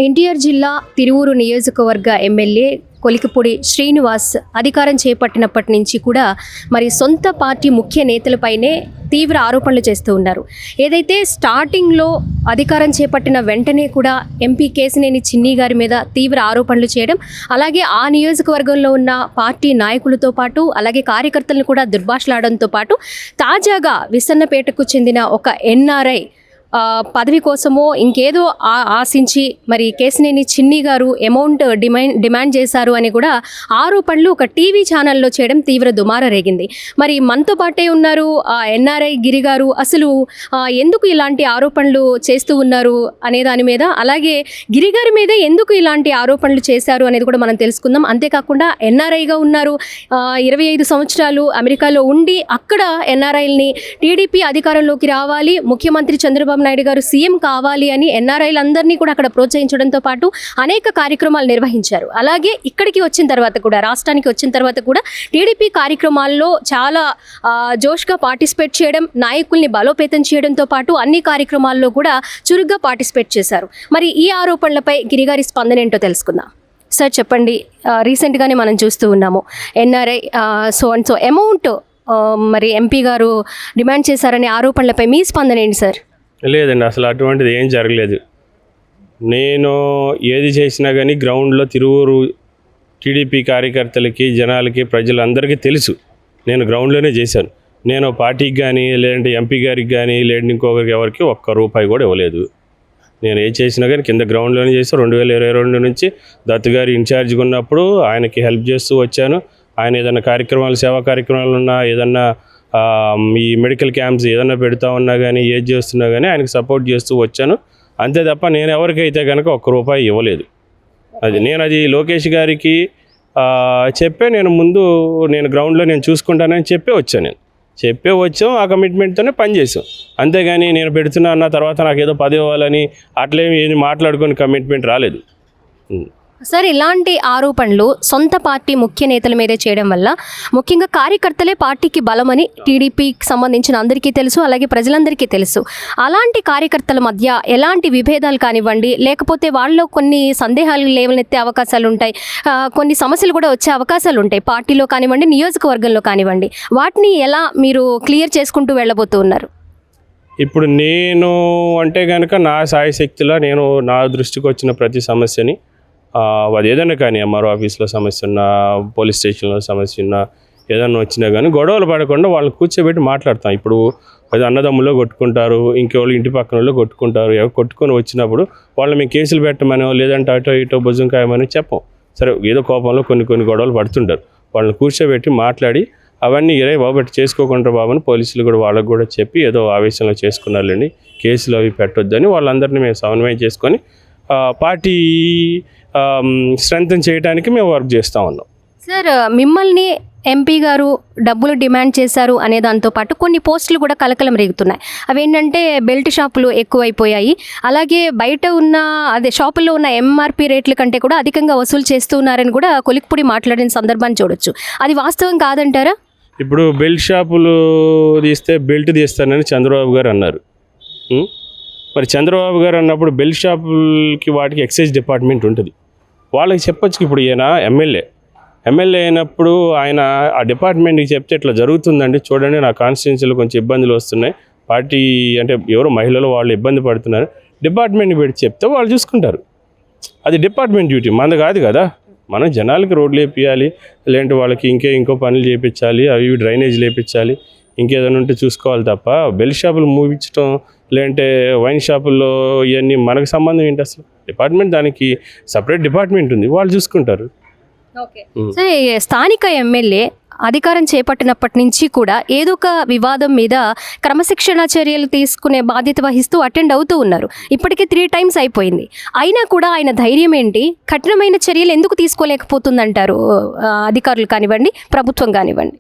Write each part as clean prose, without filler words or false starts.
ఎన్టీఆర్ జిల్లా తిరువూరు నియోజకవర్గ ఎమ్మెల్యే కొలికిపూడి శ్రీనివాస్ అధికారం చేపట్టినప్పటి నుంచి కూడా మరి సొంత పార్టీ ముఖ్య నేతలపైనే తీవ్ర ఆరోపణలు చేస్తూ ఉన్నారు. ఏదైతే స్టార్టింగ్లో అధికారం చేపట్టిన వెంటనే కూడా ఎంపీ కేశినేని చిన్ని గారి మీద తీవ్ర ఆరోపణలు చేయడం, అలాగే ఆ నియోజకవర్గంలో ఉన్న పార్టీ నాయకులతో పాటు అలాగే కార్యకర్తలను కూడా దుర్భాషలాడడంతో పాటు తాజాగా విసన్నపేటకు చెందిన ఒక ఎన్ఆర్ఐ పదవి కోసమో ఇంకేదో ఆశించి మరి కేశినేని చిన్ని గారు అమౌంట్ డిమాండ్ చేశారు అని కూడా ఆరోపణలు ఒక టీవీ ఛానల్లో చేయడం తీవ్ర దుమార రేగింది. మరి మనతో పాటే ఉన్నారు ఎన్ఆర్ఐ గిరి గారు. అసలు ఎందుకు ఇలాంటి ఆరోపణలు చేస్తూ ఉన్నారు అనే దాని మీద, అలాగే గిరి గారి మీద ఎందుకు ఇలాంటి ఆరోపణలు చేశారు అనేది కూడా మనం తెలుసుకుందాం. అంతేకాకుండా ఎన్ఆర్ఐగా ఉన్నారు, 25 సంవత్సరాలు అమెరికాలో ఉండి అక్కడ ఎన్ఆర్ఐల్ని టీడీపీ అధికారంలోకి రావాలి, ముఖ్యమంత్రి చంద్రబాబు నాయుడు గారు సీఎం కావాలి అని ఎన్ఆర్ఐలందరినీ కూడా అక్కడ ప్రోత్సహించడంతో పాటు అనేక కార్యక్రమాలు నిర్వహించారు. అలాగే ఇక్కడికి వచ్చిన తర్వాత కూడా, రాష్ట్రానికి వచ్చిన తర్వాత కూడా టీడీపీ కార్యక్రమాల్లో చాలా జోష్గా పార్టిసిపేట్ చేయడం, నాయకుల్ని బలోపేతం చేయడంతో పాటు అన్ని కార్యక్రమాల్లో కూడా చురుగ్గా పార్టిసిపేట్ చేశారు. మరి ఈ ఆరోపణలపై గిరిగారి స్పందన ఏంటో తెలుసుకుందాం. సార్ చెప్పండి, రీసెంట్గానే మనం చూస్తూ ఉన్నాము ఎన్ఆర్ఐ సో అమౌంట్ మరి ఎంపీ గారు డిమాండ్ చేశారనే ఆరోపణలపై మీ స్పందన ఏంటి సార్? లేదండి, అసలు అటువంటిది ఏం జరగలేదు. నేను ఏది చేసినా కానీ గ్రౌండ్లో తిరువూరు టీడీపీ కార్యకర్తలకి, జనాలకి, ప్రజలందరికీ తెలుసు. నేను గ్రౌండ్లోనే చేశాను. నేను పార్టీకి కానీ, లేదంటే ఎంపీ గారికి కానీ, లేదంటే ఇంకొకరికి ఎవరికి ఒక్క రూపాయి కూడా ఇవ్వలేదు. నేను ఏది చేసినా కానీ కింద గ్రౌండ్లోనే చేశాను. 2022 నుంచి దత్తు గారు ఇన్ఛార్జ్గా ఉన్నప్పుడు ఆయనకి హెల్ప్ చేస్తూ వచ్చాను. ఆయన ఏదైనా కార్యక్రమాలు, సేవా కార్యక్రమాలు ఉన్నా, ఏదన్నా ఈ మెడికల్ క్యాంప్స్ ఏదైనా పెడతా ఉన్నా కానీ, ఏది చేస్తున్నా కానీ ఆయనకు సపోర్ట్ చేస్తూ వచ్చాను. అంతే తప్ప నేను ఎవరికైతే కనుక ఒక్క రూపాయి ఇవ్వలేదు. అది లోకేష్ గారికి చెప్పే నేను గ్రౌండ్లో నేను చూసుకుంటానని వచ్చాను. వచ్చాం, ఆ కమిట్మెంట్తోనే పనిచేసాం. అంతేగాని నేను పెడుతున్నా అన్న తర్వాత నాకు ఏదో 10 ఇవ్వాలని అట్లేమి మాట్లాడుకొని కమిట్మెంట్ రాలేదు. సార్, ఇలాంటి ఆరోపణలు సొంత పార్టీ ముఖ్య నేతల మీదే చేయడం వల్ల ముఖ్యంగా కార్యకర్తలే పార్టీకి బలమని టీడీపీకి సంబంధించిన అందరికీ తెలుసు, అలాగే ప్రజలందరికీ తెలుసు. అలాంటి కార్యకర్తల మధ్య ఎలాంటి విభేదాలు కానివ్వండి, లేకపోతే వాళ్ళలో కొన్ని సందేహాలు లేవనెత్తే అవకాశాలు ఉంటాయి, కొన్ని సమస్యలు కూడా వచ్చే అవకాశాలు ఉంటాయి పార్టీలో కానివ్వండి, నియోజకవర్గంలో కానివ్వండి. వాటిని ఎలా మీరు క్లియర్ చేసుకుంటూ వెళ్ళబోతూ ఉన్నారు? ఇప్పుడు నేను అంటే కనుక నా సాయశక్తిలో నేను నా దృష్టికి వచ్చిన ప్రతి సమస్యని, అది ఏదైనా కానీ, ఎంఆర్ఓ ఆఫీస్లో సమస్య ఉన్నా, పోలీస్ స్టేషన్లో సమస్య ఉన్నా, ఏదన్నా వచ్చినా కానీ గొడవలు పడకుండా వాళ్ళని కూర్చోబెట్టి మాట్లాడతాం. ఇప్పుడు అది అన్నదమ్ములో కొట్టుకుంటారు, ఇంకెవరు ఇంటి పక్కన వాళ్ళు కొట్టుకుంటారు. కొట్టుకొని వచ్చినప్పుడు వాళ్ళు మేము కేసులు పెట్టమనో, లేదంటే అటో ఇటో భుజం కాయమని చెప్పం. సరే, ఏదో కోపంలో కొన్ని గొడవలు పడుతుంటారు. వాళ్ళని కూర్చోబెట్టి మాట్లాడి అవన్నీ బాబు చేసుకోకుండా బాబుని పోలీసులు కూడా వాళ్ళకు కూడా చెప్పి ఏదో ఆవేశంలో చేసుకున్నారులేండి, కేసులు అవి పెట్టొద్దని వాళ్ళందరినీ మేము సమన్వయం చేసుకొని పార్టీ స్ట్రెంగ్తన్ చేయడానికి మేము వర్క్ చేస్తూ ఉన్నాం. సార్, మిమ్మల్ని ఎంపీ గారు డబ్బులు డిమాండ్ చేశారు అనే దాంతో పాటు కొన్ని పోస్టులు కూడా కలకలం రేగుతున్నాయి. అవేంటంటే బెల్ట్ షాపులు ఎక్కువైపోయాయి, అలాగే బయట ఉన్న షాపుల్లో ఉన్న ఎంఆర్పి రేట్ల కంటే కూడా అధికంగా వసూలు చేస్తున్నారని కూడా కొలికిపూడి మాట్లాడిన సందర్భాన్ని చూడొచ్చు. అది వాస్తవం కాదంటారా? ఇప్పుడు బెల్ట్ షాపులు తీస్తే బెల్ట్ తీస్తానని చంద్రబాబు గారు అన్నారు. మరి చంద్రబాబు గారు అన్నప్పుడు బెల్ట్ షాపులకి వాటికి ఎక్సైజ్ డిపార్ట్మెంట్ ఉంటుంది, వాళ్ళకి చెప్పొచ్చు. ఇప్పుడు ఈయన ఎమ్మెల్యే అయినప్పుడు ఆయన ఆ డిపార్ట్మెంట్కి చెప్తే ఇట్లా జరుగుతుందండి, చూడండి నా కాన్స్టిట్యున్సీలో కొంచెం ఇబ్బందులు వస్తున్నాయి, పార్టీ అంటే ఎవరో మహిళలు వాళ్ళు ఇబ్బంది పడుతున్నారు, డిపార్ట్మెంట్కి పెట్టి చెప్తే వాళ్ళు చూసుకుంటారు. అది డిపార్ట్మెంట్ డ్యూటీ, మనది కాదు కదా. మనం జనాలకి రోడ్లు వేపించాలి, లేదంటే వాళ్ళకి ఇంకో పనులు చేయించాలి, అవి డ్రైనేజ్ లేపించాలి, ఇంకేదైనా ఉంటే చూసుకోవాలి తప్ప బెల్ట్ షాపులు మూవించడం, లేదంటే వైన్ షాపుల్లో ఇవన్నీ మనకు సంబంధం ఏంటి? అసలు డిపార్ట్మెంట్, దానికి సపరేట్ డిపార్ట్మెంట్ ఉంది, వాళ్ళు చూసుకుంటారు. ఓకే. సరే, స్థానిక ఎమ్మెల్యే అధికారం చేపట్టినప్పటి నుంచి కూడా ఏదో ఒక వివాదం మీద క్రమశిక్షణ చర్యలు తీసుకునే బాధ్యత వహిస్తూ అటెండ్ అవుతూ ఉన్నారు. ఇప్పటికే 3 times అయిపోయింది. అయినా కూడా ఆయన ధైర్యం ఏంటి? కఠినమైన చర్యలు ఎందుకు తీసుకోలేకపోతుందంటారు అధికారులు కానివ్వండి, ప్రభుత్వం కానివ్వండి?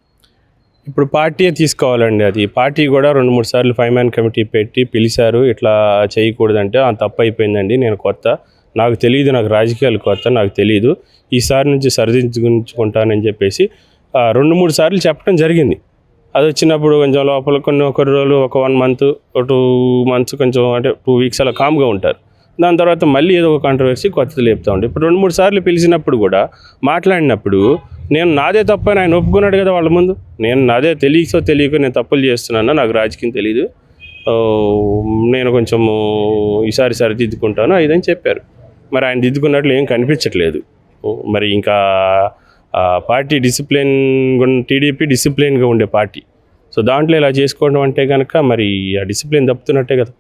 ఇప్పుడు పార్టీయే తీసుకోవాలండి. అది పార్టీ కూడా 2-3 సార్లు 5-man కమిటీ పెట్టి పిలిచారు, ఇట్లా చేయకూడదంటే తప్పు అయిపోయిందండి, నేను కొత్త, నాకు తెలియదు, నాకు రాజకీయాలు కొత్త, నాకు తెలియదు, ఈసారి నుంచి సరిదిద్దుకుంటానని చెప్పేసి 2-3 సార్లు చెప్పడం జరిగింది. అది వచ్చినప్పుడు కొంచెం లోపల కొన్ని రోజులు, ఒక 1 month, 2 months కొంచెం అంటే 2 weeks అలా కామ్గా ఉంటారు. దాని తర్వాత మళ్ళీ ఏదో ఒక కాంట్రవర్సీ కొత్తది లేపుతూ ఉండే. ఇప్పుడు 2-3 సార్లు పిలిచినప్పుడు కూడా మాట్లాడినప్పుడు నేను నాదే తప్పని ఆయన ఒప్పుకున్నాడు కదా వాళ్ళ ముందు. నేను నాదే తెలియక నేను తప్పులు చేస్తున్నాను, నాకు రాజకీయం తెలీదు, నేను కొంచెము ఈసారి సరిదిద్దుకుంటాను ఇదని చెప్పారు. మరి ఆయన దిద్దుకున్నట్లు ఏం కనిపించట్లేదు. మరి ఇంకా పార్టీ డిసిప్లిన్, టీడీపీ డిసిప్లిన్గా ఉండే పార్టీ. సో దాంట్లో ఇలా చేసుకోవడం అంటే కనుక మరి ఆ డిసిప్లిన్ తప్పుతున్నట్టే కదా.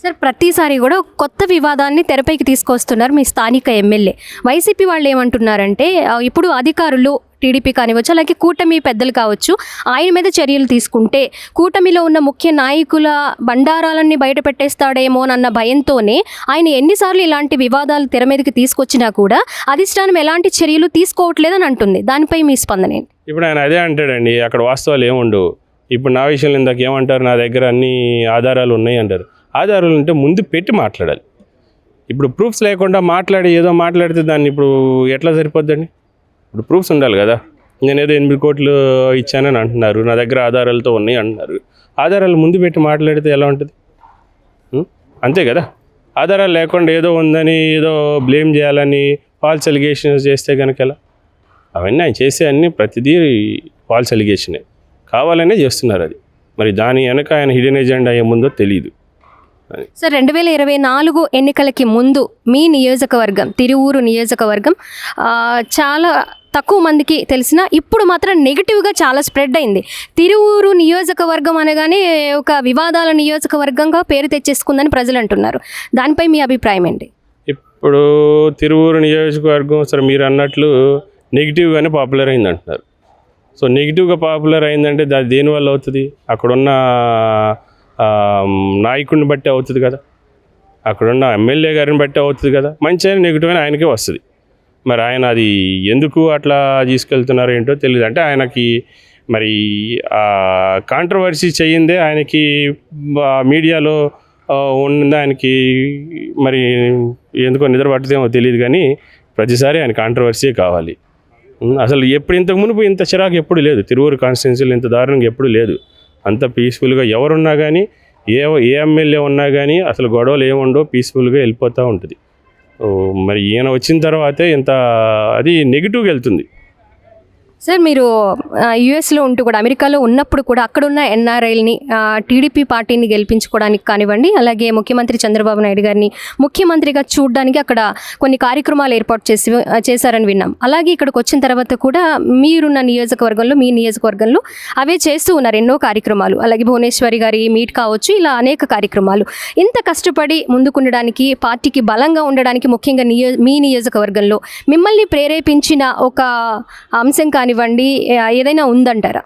సార్, ప్రతిసారి కూడా కొత్త వివాదాన్ని తెరపైకి తీసుకొస్తున్నారు మీ స్థానిక ఎమ్మెల్యే. వైసీపీ వాళ్ళు ఏమంటున్నారంటే ఇప్పుడు అధికారులు టీడీపీ కానివచ్చు, అలాగే కూటమి పెద్దలు కావచ్చు, ఆయన మీద చర్యలు తీసుకుంటే కూటమిలో ఉన్న ముఖ్య నాయకుల బండారాలన్నీ బయట పెట్టేస్తాడేమోనన్న భయంతోనే ఆయన ఎన్నిసార్లు ఇలాంటి వివాదాలు తెర మీదకి తీసుకొచ్చినా కూడా అధిష్టానం ఎలాంటి చర్యలు తీసుకోవట్లేదని అంటుంది. దానిపై మీ స్పందన ఏంటి? ఇప్పుడు ఆయన అదే అంటాడండి, అక్కడ వాస్తవాలు ఏముండవు. ఇప్పుడు నా విషయంలో ఇందాక ఏమంటారు, నా దగ్గర అన్ని ఆధారాలు ఉన్నాయి అంటారు. ఆధారాలు ఉంటే ముందు పెట్టి మాట్లాడాలి. ఇప్పుడు ప్రూఫ్స్ లేకుండా ఏదో మాట్లాడితే దాన్ని ఇప్పుడు ఎట్లా సరిపోద్దండి? ఇప్పుడు ప్రూఫ్స్ ఉండాలి కదా. నేనేదో 8 కోట్లు ఇచ్చానని అంటున్నారు, నా దగ్గర ఆధారాలతో ఉన్నాయి అంటున్నారు. ఆధారాలు ముందు పెట్టి మాట్లాడితే ఎలా ఉంటుంది? అంతే కదా. ఆధారాలు లేకుండా ఏదో ఉందని ఏదో బ్లేమ్ చేయాలని ఫాల్స్ ఎలిగేషన్స్ చేస్తే కనుక ఎలా? అవన్నీ ఆయన చేసే అన్నీ ప్రతిదీ ఫాల్స్ ఎలిగేషనే, కావాలనే చేస్తున్నారు. అది మరి దాని వెనక ఆయన హిడెన్ ఎజెండా ఏముందో తెలియదు. సార్, 2024 ఎన్నికలకి ముందు మీ నియోజకవర్గం, తిరువూరు నియోజకవర్గం చాలా తక్కువ మందికి తెలిసిన, ఇప్పుడు మాత్రం నెగిటివ్గా చాలా స్ప్రెడ్ అయింది. తిరువూరు నియోజకవర్గం అనగానే ఒక వివాదాల నియోజకవర్గంగా పేరు తెచ్చేసుకుందని ప్రజలు అంటున్నారు. దానిపై మీ అభిప్రాయం ఏంటి? ఇప్పుడు తిరువూరు నియోజకవర్గం సరే మీరు అన్నట్లు నెగిటివ్గానే పాపులర్ అయింది అంటున్నారు. సో నెగిటివ్గా పాపులర్ అయిందంటే దేనివల్ల అవుతుంది? అక్కడున్న నాయకుడిని బట్టి అవుతుంది కదా, అక్కడున్న ఎమ్మెల్యే గారిని బట్టి అవుతుంది కదా. మంచి అయినా నెగిటివ్ అయినా ఆయనకే వస్తుంది. మరి ఆయన అది ఎందుకు అట్లా తీసుకెళ్తున్నారు ఏంటో తెలియదు. అంటే ఆయనకి మరి కాంట్రవర్సీ చెయ్యిందే ఆయనకి మీడియాలో ఉందా, ఆయనకి మరి ఎందుకో నిద్ర పట్టదేమో తెలియదు, కానీ ప్రతిసారి ఆయన కాంట్రవర్సీ కావాలి. అసలు ఇంతకు మునుపు ఇంత చిరాకు ఎప్పుడు లేదు. తిరువూరు కాన్స్టిట్యున్సీలో ఇంత దారుణంగా ఎప్పుడు లేదు. అంత పీస్ఫుల్గా ఎవరున్నా కానీ, ఏ ఎమ్మెల్యే ఉన్నా కానీ అసలు గొడవలు ఏముండో పీస్ఫుల్గా వెళ్ళిపోతూ ఉంటుంది. మరి ఈయన వచ్చిన తర్వాతే ఇంత అది నెగిటివ్గా వెళ్తుంది. సార్, మీరు యుఎస్లో ఉంటూ కూడా, అమెరికాలో ఉన్నప్పుడు కూడా అక్కడున్న ఎన్ఆర్ఐల్ని టీడీపీ పార్టీని గెలిపించుకోవడానికి కానివ్వండి, అలాగే ముఖ్యమంత్రి చంద్రబాబు నాయుడు గారిని ముఖ్యమంత్రిగా చూడడానికి అక్కడ కొన్ని కార్యక్రమాలు ఏర్పాటు చేశారని విన్నాం. అలాగే ఇక్కడికి వచ్చిన తర్వాత కూడా మీరున్న నియోజకవర్గంలో, మీ నియోజకవర్గంలో అవే చేస్తూ ఉన్నారు ఎన్నో కార్యక్రమాలు. అలాగే భువనేశ్వరి గారి మీట్ కావచ్చు, ఇలా అనేక కార్యక్రమాలు. ఇంత కష్టపడి ముందుకుండడానికి, పార్టీకి బలంగా ఉండడానికి ముఖ్యంగా మీ నియోజకవర్గంలో మిమ్మల్ని ప్రేరేపించిన ఒక అంశం కానివ్వండి ఏదైనా ఉందంటారా?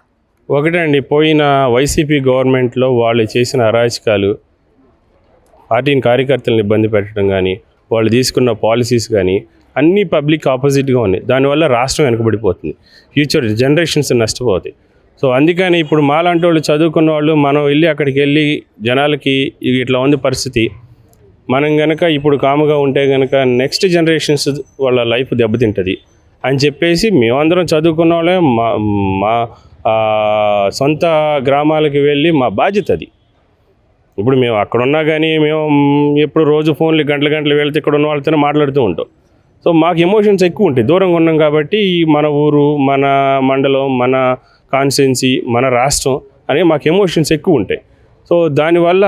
ఒకటండి, పోయిన వైసీపీ గవర్నమెంట్లో వాళ్ళు చేసిన అరాచకాలు, పార్టీని కార్యకర్తలను ఇబ్బంది పెట్టడం కానీ, వాళ్ళు తీసుకున్న పాలసీస్ కానీ అన్నీ పబ్లిక్ ఆపోజిట్గా ఉన్నాయి. దానివల్ల రాష్ట్రం వెనకబడిపోతుంది, ఫ్యూచర్ జనరేషన్స్ నష్టపోతాయి. సో అందుకని ఇప్పుడు మాలాంటి వాళ్ళు చదువుకున్న వాళ్ళు మనం వెళ్ళి అక్కడికి వెళ్ళి జనాలకి ఇట్లా ఉంది పరిస్థితి, మనం కనుక ఇప్పుడు కాముగా ఉంటే కనుక నెక్స్ట్ జనరేషన్స్ వాళ్ళ లైఫ్ దెబ్బతింటుంది అని చెప్పేసి మేమందరం చదువుకున్న వాళ్ళే మా సొంత గ్రామాలకి వెళ్ళి మా బాధ్యత అది. ఇప్పుడు మేము అక్కడ ఉన్నా కానీ మేము ఎప్పుడు రోజు ఫోన్లు గంటలు వెళ్తే ఇక్కడ ఉన్న వాళ్ళతోనే మాట్లాడుతూ ఉంటాం. సో మాకు ఎమోషన్స్ ఎక్కువ ఉంటాయి, దూరంగా ఉన్నాం కాబట్టి మన ఊరు, మన మండలం, మన కాన్స్టిట్యున్సీ, మన రాష్ట్రం అనేవి మాకు ఎమోషన్స్ ఎక్కువ ఉంటాయి. సో దానివల్ల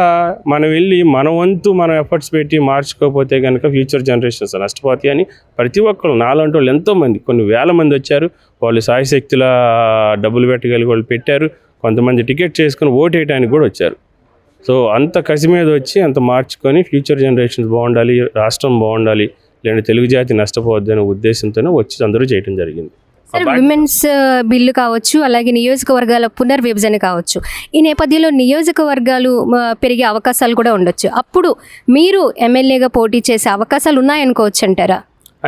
మనం వెళ్ళి మన వంతు మనం ఎఫర్ట్స్ పెట్టి మార్చుకోకపోతే కనుక ఫ్యూచర్ జనరేషన్స్ నష్టపోతాయి అని ప్రతి ఒక్కరు, నాలాంటి వాళ్ళు ఎంతోమంది, కొన్ని వేల మంది వచ్చారు. వాళ్ళు సాయశక్తుల డబ్బులు పెట్టగలిగి వాళ్ళు పెట్టారు. కొంతమంది టికెట్ చేసుకుని ఓటు వేయడానికి కూడా వచ్చారు. సో అంత కసి మీద వచ్చి అంత మార్చుకొని ఫ్యూచర్ జనరేషన్స్ బాగుండాలి, రాష్ట్రం బాగుండాలి, లేదంటే తెలుగు జాతి నష్టపోవద్దు అనే ఉద్దేశంతోనే వచ్చి అందరూ చేయడం జరిగింది. సార్, విమెన్స్ బిల్లు కావచ్చు, అలాగే నియోజకవర్గాల పునర్విభజన కావచ్చు, ఈ నేపథ్యంలో నియోజకవర్గాలు పెరిగే అవకాశాలు కూడా ఉండొచ్చు. అప్పుడు మీరు ఎమ్మెల్యేగా పోటీ చేసే అవకాశాలు ఉన్నాయనుకోవచ్చు అంటారా?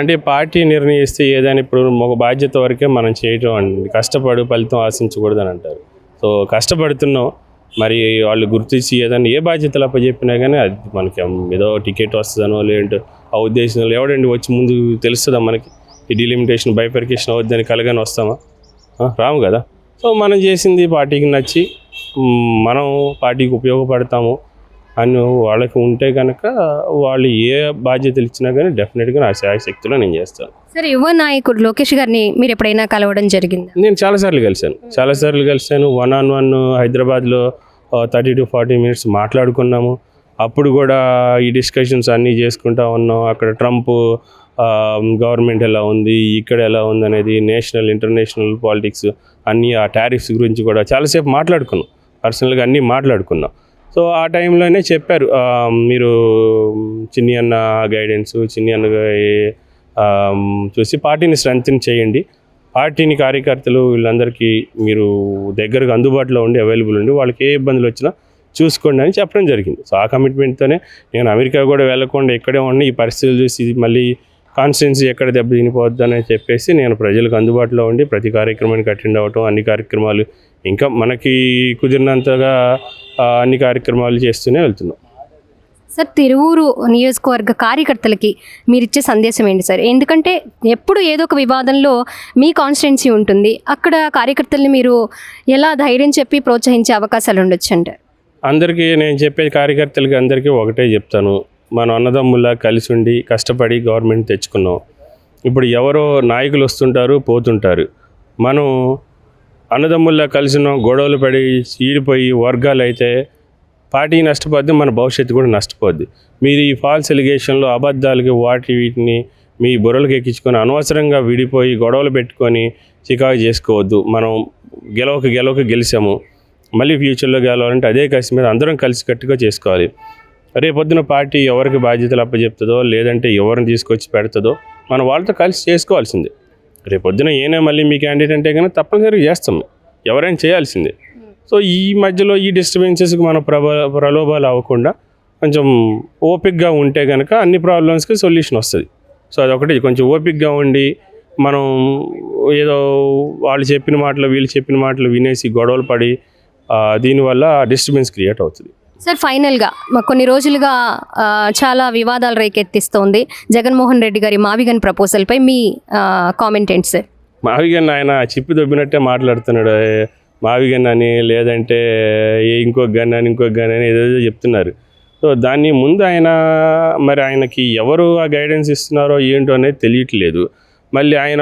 అంటే పార్టీ నిర్ణయిస్తే ఏదైనా ఇప్పుడు ఒక బాధ్యత వరకే మనం చేయటం అండి, కష్టపడు ఫలితం ఆశించకూడదు అని అంటారు. సో కష్టపడుతున్నాం, మరి వాళ్ళు గుర్తించి ఏదైనా ఏ బాధ్యతలు అప్పచెప్పినా కానీ అది మనకి ఏదో టికెట్ వస్తుందనో లేదంటే ఆ ఉద్దేశంలో ఎవడండి వచ్చి ముందు తెలుస్తుందా మనకి? ఈ డిలిమిటేషన్, బైఫర్కేషన్ అవద్దని కలగానే వస్తామా? రాము కదా. సో మనం చేసింది పార్టీకి నచ్చి మనం పార్టీకి ఉపయోగపడతాము, అని వాళ్ళకి ఉంటే కనుక వాళ్ళు ఏ బాధ్యతలు ఇచ్చినా కానీ డెఫినెట్గా నా శాయశక్తిలో నేను చేస్తాను. సార్, యువ నాయకుడు లోకేష్ గారిని మీరు ఎప్పుడైనా కలవడం జరిగిందా? నేను చాలాసార్లు కలిశాను. 1-on-1 హైదరాబాద్లో 30 to 40 minutes మాట్లాడుకున్నాము. అప్పుడు కూడా ఈ డిస్కషన్స్ అన్నీ చేసుకుంటా ఉన్నాం. అక్కడ ట్రంప్ గవర్నమెంట్ ఎలా ఉంది, ఇక్కడ ఎలా ఉంది అనేది, నేషనల్ ఇంటర్నేషనల్ పాలిటిక్స్ అన్నీ, ఆ టారిఫ్స్ గురించి కూడా చాలాసేపు మాట్లాడుకున్నాం. పర్సనల్గా అన్నీ మాట్లాడుకున్నాం. సో ఆ టైంలోనే చెప్పారు, మీరు చిన్ని అన్న గైడెన్స్, చిన్ని అన్న చూసి పార్టీని స్ట్రెంగ్తెన్ చేయండి, పార్టీని కార్యకర్తలు వీళ్ళందరికీ మీరు దగ్గరకు అందుబాటులో ఉండి అవైలబుల్ ఉండి వాళ్ళకి ఏ ఇబ్బందులు వచ్చినా చూసుకోండి అని చెప్పడం జరిగింది. సో ఆ కమిట్మెంట్తోనే నేను అమెరికా కూడా వెళ్ళకుండా ఇక్కడే ఉండి ఈ పరిస్థితులు చూసి మళ్ళీ కాన్స్టిట్యున్సీ ఎక్కడ దెబ్బతినిపోద్దని చెప్పేసి నేను ప్రజలకు అందుబాటులో ఉండి ప్రతి కార్యక్రమానికి అటెండ్ అవ్వటం, అన్ని కార్యక్రమాలు ఇంకా మనకి కుదిరినంతగా అన్ని కార్యక్రమాలు చేస్తూనే వెళ్తున్నాం. సార్, తిరువూరు నియోజకవర్గ కార్యకర్తలకి మీరు ఇచ్చే సందేశం ఏంటి సార్? ఎందుకంటే ఎప్పుడు ఏదో ఒక వివాదంలో మీ కాన్స్టిట్యున్సీ ఉంటుంది, అక్కడ కార్యకర్తల్ని మీరు ఎలా ధైర్యం చెప్పి ప్రోత్సహించే అవకాశాలు ఉండొచ్చు అంటారు? అందరికీ నేను చెప్పే కార్యకర్తలకి అందరికీ ఒకటే చెప్తాను, మనం అన్నదమ్ముల్లా కలిసి ఉండి కష్టపడి గవర్నమెంట్ తెచ్చుకున్నాం. ఇప్పుడు ఎవరో నాయకులు వస్తుంటారు పోతుంటారు, మనం అన్నదమ్ముల్లా కలిసిన గొడవలు పడి చీడిపోయి వర్గాలు అయితే పార్టీ నష్టపోద్ది, మన భవిష్యత్తు కూడా నష్టపోద్ది. మీరు ఈ ఫాల్స్ ఎలిగేషన్లో అబద్ధాలకి వీటిని మీ బుర్రలకు ఎక్కించుకొని అనవసరంగా విడిపోయి గొడవలు పెట్టుకొని చికాకు చేసుకోవద్దు. మనం గెలవక గెలిచాము, మళ్ళీ ఫ్యూచర్లో గెలవాలంటే అదే కసి మీద అందరం కలిసికట్టుగా చేసుకోవాలి. రేపొద్దున పార్టీ ఎవరికి బాధ్యతలు అప్పచెప్తుందో లేదంటే ఎవరిని తీసుకొచ్చి పెడుతుందో మనం వాళ్ళతో కలిసి చేసుకోవాల్సిందే. రేపొద్దున ఏనే మళ్ళీ మీ క్యాండిడేట్ అంటే కనుక తప్పనిసరిగా చేస్తాం, ఎవరైనా చేయాల్సిందే. సో ఈ మధ్యలో ఈ డిస్టర్బెన్సెస్కి మన ప్రలోభాలు అవ్వకుండా కొంచెం ఓపిక్గా ఉంటే కనుక అన్ని ప్రాబ్లమ్స్కి సొల్యూషన్ వస్తుంది. సో అదొకటి, కొంచెం ఓపిక్గా ఉండి మనం ఏదో వాళ్ళు చెప్పిన మాటలు వీళ్ళు చెప్పిన మాటలు వినేసి గొడవలు పడి దీనివల్ల డిస్టర్బెన్స్ క్రియేట్ అవుతుంది. సార్, ఫైనల్గా కొన్ని రోజులుగా చాలా వివాదాలు రేకెత్తిస్తోంది జగన్మోహన్ రెడ్డి గారి మావిగన్ ప్రపోజల్పై మీ కామెంట్ ఏంటి సార్? మావిగన్ ఆయన చిప్పి దొబ్బినట్టే మాట్లాడుతున్నాడు. మావిగన్ అని లేదంటే ఇంకొక గన్ అని ఏదేదో చెప్తున్నారు. సో దాన్ని ముందు మరి ఆయనకి ఎవరు ఆ గైడెన్స్ ఇస్తున్నారో ఏంటో అనేది తెలియట్లేదు. మళ్ళీ ఆయన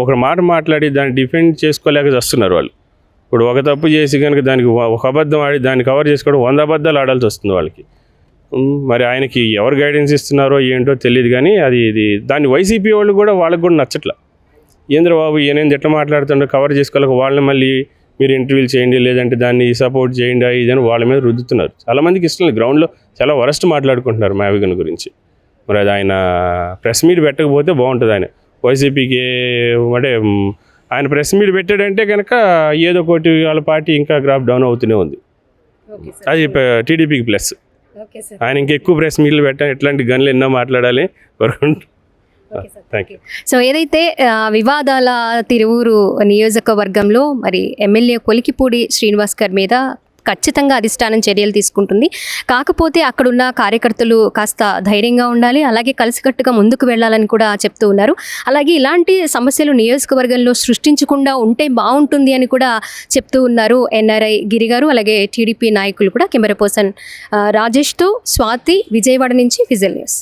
ఒక మాట మాట్లాడి దాన్ని డిఫెండ్ చేసుకోలేక వస్తున్నారు వాళ్ళు. ఇప్పుడు ఒక తప్పు చేసి కనుక దానికి ఒక అబద్ధం ఆడి దాన్ని కవర్ చేసుకోవడం 100 అబద్ధాలు ఆడాల్సి వస్తుంది వాళ్ళకి. మరి ఆయనకి ఎవరు గైడెన్స్ ఇస్తున్నారో ఏంటో తెలియదు. కానీ దాన్ని వైసీపీ వాళ్ళు కూడా వాళ్ళకి కూడా నచ్చట్లా. ఏంద్రబాబు ఈయనేంది ఎట్లా మాట్లాడుతుండో కవర్ చేసుకోలేక వాళ్ళని మళ్ళీ మీరు ఇంటర్వ్యూలు చేయండి లేదంటే దాన్ని సపోర్ట్ చేయండి ఇదని వాళ్ళ మీద రుద్దుతున్నారు. చాలామందికి ఇష్టం లేదు. గ్రౌండ్లో చాలా వరస్ట్ మాట్లాడుకుంటున్నారు మావిగన్ గురించి. మరి అది ఆయన ప్రెస్ మీట్ పెట్టకపోతే బాగుంటుంది. ఆయన వైసీపీకి అంటే ఆయన ప్రెస్ మీట్ పెట్టాడంటే కనుక ఏదో ఒకటి వాళ్ళ పార్టీ ఇంకా గ్రాఫ్ డౌన్ అవుతూనే ఉంది. అది టీడీపీకి ప్లస్. ఆయన ఇంకెక్కువ ప్రెస్ మీట్లు పెట్టాలి, ఎట్లాంటి గన్లు ఎన్నో మాట్లాడాలి. Thank you. సో ఏదైతే వివాదాల తిరువూరు నియోజకవర్గంలో మరి ఎమ్మెల్యే కొలికిపూడి శ్రీనివాస్ గారి మీద ఖచ్చితంగా అధిష్టానం చర్యలు తీసుకుంటుంది. కాకపోతే అక్కడున్న కార్యకర్తలు కాస్త ధైర్యంగా ఉండాలి, అలాగే కలిసికట్టుగా ముందుకు వెళ్ళాలని కూడా చెప్తూ ఉన్నారు. అలాగే ఇలాంటి సమస్యలు నియోజకవర్గంలో సృష్టించకుండా ఉంటే బాగుంటుంది అని కూడా చెప్తూ ఉన్నారు ఎన్ఆర్ఐ గిరి గారు, అలాగే టీడీపీ నాయకులు కూడా. కెమెరా పర్సన్ రాజేష్తో స్వాతి, విజయవాడ నుంచి విజువల్ న్యూస్.